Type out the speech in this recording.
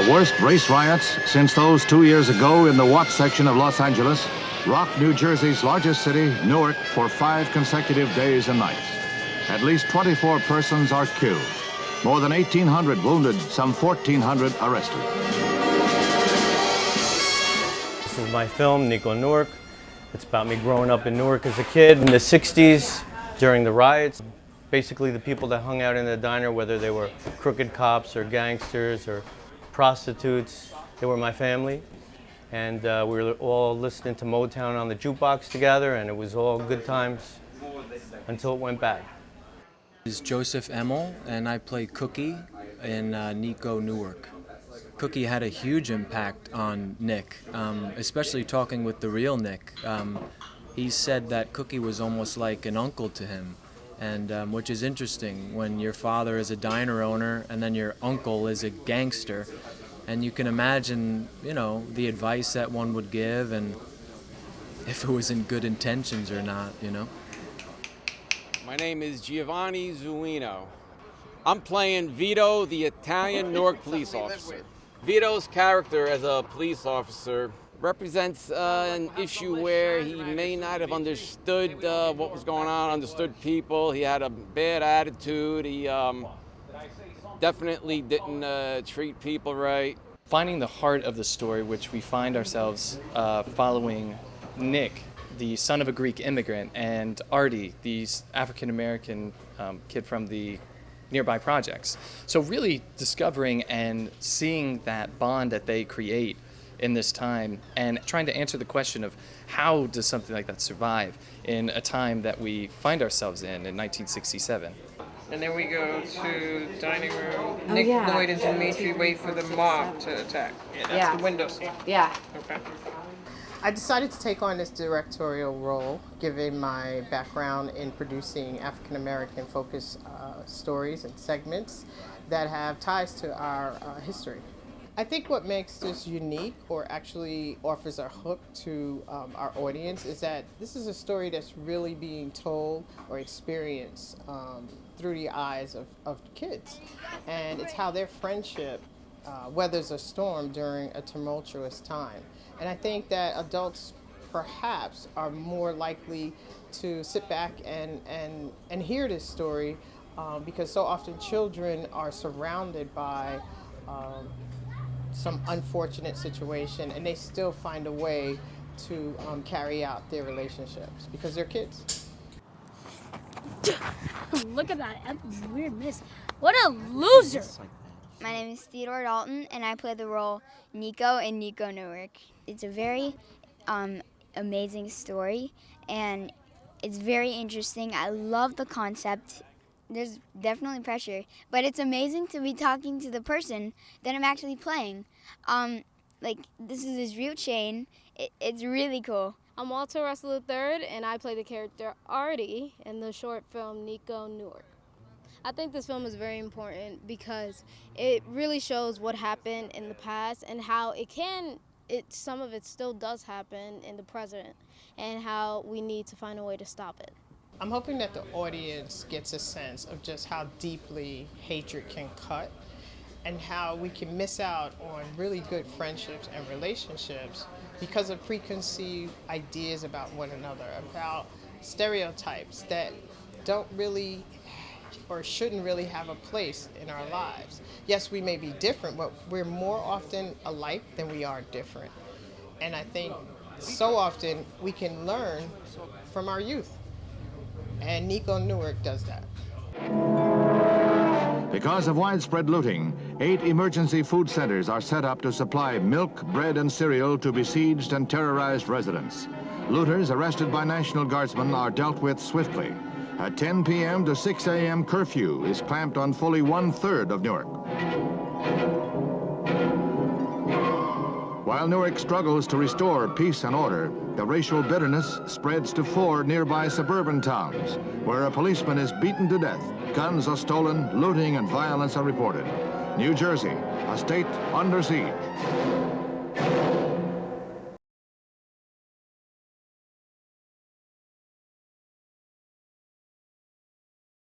The worst race riots since those 2 years ago in the Watts section of Los Angeles rocked New Jersey's largest city, Newark, for 5 consecutive days and nights. At least 24 persons are killed, more than 1,800 wounded, some 1,400 arrested. This is my film, Niko Newark. It's about me growing up in Newark as a kid in the 60s during the riots. Basically the people that hung out in the diner, whether they were crooked cops or gangsters or prostitutes, they were my family. And we were all listening to Motown on the jukebox together, and it was all good times until it went bad. This is Joseph Emmel, and I play Cookie in Niko Newark. Cookie had a huge impact on Nick, especially talking with the real Nick. He said that Cookie was almost like an uncle to him. And which is interesting when your father is a diner owner and then your uncle is a gangster, and you can imagine, you know, the advice that one would give and if it was in good intentions or not, you know. My name is Giovanni Zuino. I'm playing Vito, the Italian Newark police officer. Vito's character as a police officer represents an issue where he may not have understood what was going on, understood people. He had a bad attitude. He definitely didn't treat people right. Finding the heart of the story, which we find ourselves following Nick, the son of a Greek immigrant, and Arty, the African-American kid from the nearby projects. So really discovering and seeing that bond that they create in this time and trying to answer the question of how does something like that survive in a time that we find ourselves in 1967. And then we go to dining room. Nick, Lloyd, and Dimitri wait for the mob to attack. Yeah, that's the window scene. Yeah. Okay. I decided to take on this directorial role, given my background in producing African-American focused stories and segments that have ties to our history. I think what makes this unique, or actually offers a hook to our audience, is that this is a story that's really being told or experienced through the eyes of kids. And it's how their friendship weathers a storm during a tumultuous time. And I think that adults perhaps are more likely to sit back and hear this story because so often children are surrounded by some unfortunate situation, and they still find a way to carry out their relationships because they're kids. Look at that weird miss. What a loser! My name is Theodore Dalton, and I play the role Niko in Niko Newark. It's a very amazing story, and it's very interesting. I love the concept. There's definitely pressure, but it's amazing to be talking to the person that I'm actually playing. Like, this is his real chain. It's really cool. I'm Walter Russell III, and I play the character Arty in the short film Niko Newark. I think this film is very important because it really shows what happened in the past and how some of it still does happen in the present, and how we need to find a way to stop it. I'm hoping that the audience gets a sense of just how deeply hatred can cut and how we can miss out on really good friendships and relationships because of preconceived ideas about one another, about stereotypes that don't really or shouldn't really have a place in our lives. Yes, we may be different, but we're more often alike than we are different. And I think so often we can learn from our youth. And Niko Newark does that. Because of widespread looting, 8 emergency food centers are set up to supply milk, bread, and cereal to besieged and terrorized residents. Looters arrested by National Guardsmen are dealt with swiftly. A 10 p.m. to 6 a.m. curfew is clamped on fully 1/3 of Newark. While Newark struggles to restore peace and order, the racial bitterness spreads to 4 nearby suburban towns, where a policeman is beaten to death, guns are stolen, looting and violence are reported. New Jersey, a state under siege.